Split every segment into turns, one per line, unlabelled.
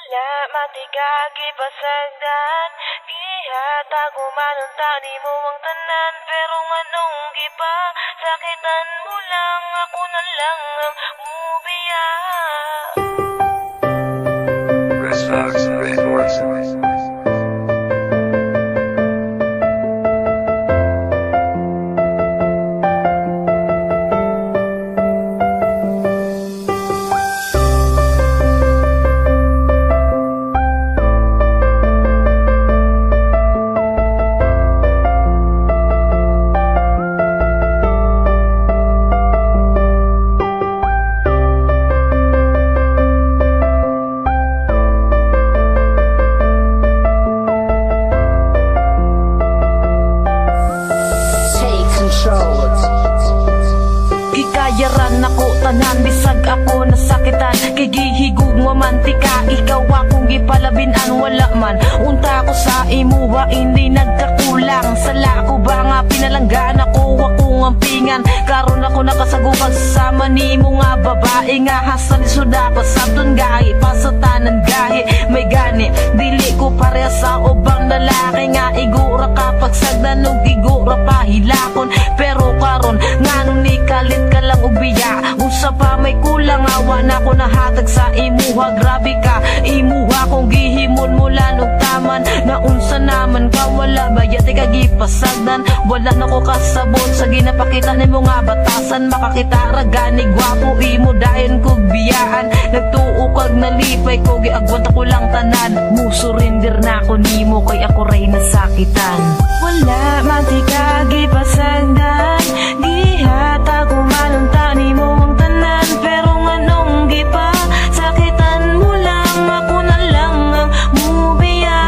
Wala matigagi pasagdan, gihatago man ang tani mo ang tanan. Pero nganong gipa, sakitan mo lang, ako na lang ang mubiya.
Chris Fox Records.
Gikayaran ako tanan, bisag ako nasakitan. Gigihigug mo mantika, ikaw akong gipalabinan. Wala man, unta ko sa imuha, hindi nagkakulang. Sala ko ba nga pinalanggan ako, akong ampingan. Karon ako nakasagupag sama ni mo nga babae. Nga hasan isuda pa sabton gahi, pasatanan gahi. May gani, dili ko pareha sa ubang lalaki. Nga igura kapag sagdan og igura pa hilakon. Pero karon nganong ni kalit ka lang ubiya, usa pa may kulang. Awa na ko nahatag sa imuha, grabe ka imuha kung gihimon mo lanog taman. Naunsa naman ka, wala ba yati ka gipasagdan. Wala na ko kasabot sa ginapakita ni mo nga batasan. Makakita ragani gwapo imo dayon kog biyaan. Nagtuo kag nalipay ko, giagwanta ko lang tanan. Musurindir na ko nimo kay ako ray nasakitan. Wala matika gipasagdan, gihata ko man ang tani mo ang tanan. Pero nganong gipa, sakitan mo lang, ako na lang ang mubiya.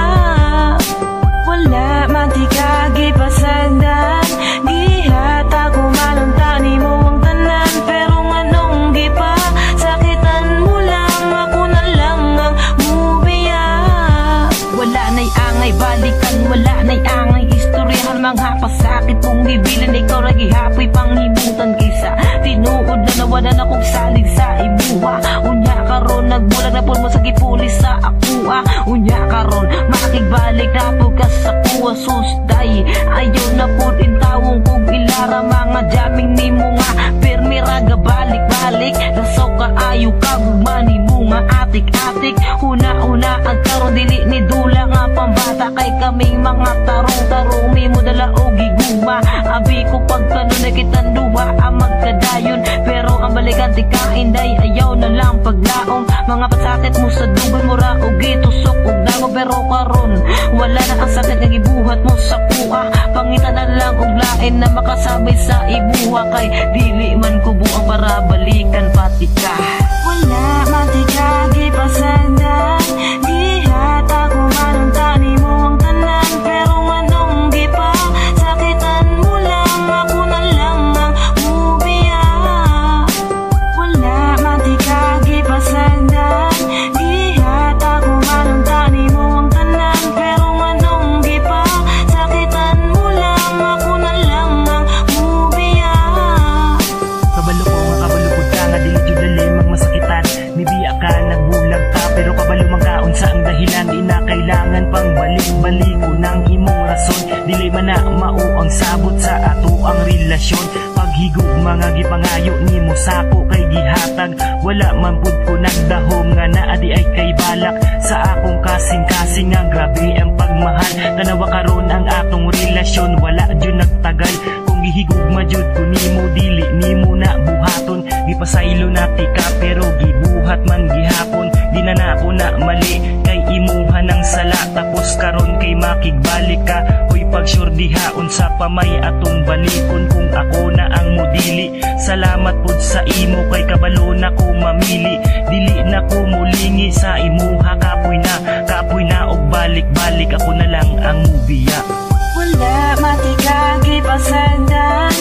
Wala matika gipasagdan, gihata ko man ang tani mo ang tanan. Pero nganong gipa, sakitan mo lang, ako na lang ang mubiya. Wala na'y angay balikan, wala na'y angay istoryahan. Mga pasakit kong bibilan, ikaw na gihapoy panghimutan. Kisa tinuod na nawala na kong salig sa ibuha. Unya karon nagbulag na po mo sa gipulis sa akua. Unya karon makigbalik na po ka sa kuwa susday. Ayaw na po intawong kong ilara. Mga jaming ni mo nga permi raga balik-balik. Lasaw ka ayaw ka gugmani mo nga atik-atik. Una-una ang karon dili ni dula nga pambata. Kay kaming mga tarong-tarong mi mo dala o giguma. Abi ko pagkanon na kitang duwa ang magkadayon. Pero ang balikan di ka inday, ayaw na lang paglaom. Mga pasakit mo sa dugan mo ra o gitusok o dango. Pero karon wala na ang sakit nga gibuhat mo sa kuha. Pangita na lang og lain na makasabay sa ibuha. Kay dili man ko buang para balikan pati ka. Wala matika gipasagdan, gihata ko man ang tani mo ang tanan. Pero nganong gipa, sakitan mo lang, ako na lang ang mubiya. Wala matika gipasagdan, gihata ko man ang tani mo ang tanan. Pero nganong gipa, sakitan mo lang, ako na lang ang mubiya. Kabalo ko nga kabalukod ka nga dili jud limang masakitan. Nibiya ka nagbulag ka pero kabalo magkaon sa ang dahilan. Di na kailangan pang balik-baliko ng imong rason. Dili man na mao ang sabot sa ato ang relasyon. Paghigog mga gipangayo nimo sako kay gihatag. Wala man pud ko nagdahom nga naa di ay kay balak. Sa akong kasing-kasing nga grabe ang pagmahal. Tanawa karon ang atong relasyon, wala jud nagtagal. Kung gihigugma jud ko nimo, dili nimo na buhaton. Gipasaylo na tika pero gibuhat man gihapon. Di na ako na mali kay imuha ng sala. Tapos karon kay makigbalik ka. Hoy pag-sure dihaon sa pamay atong balikon. Kung ako na ang mudili, salamat pud sa imo kay kabalo na ko mamili. Dili na ko mulingi sa imuha. Kapoy na og balik-balik, ako na lang ang mubiya. Wala matika gipasagdan,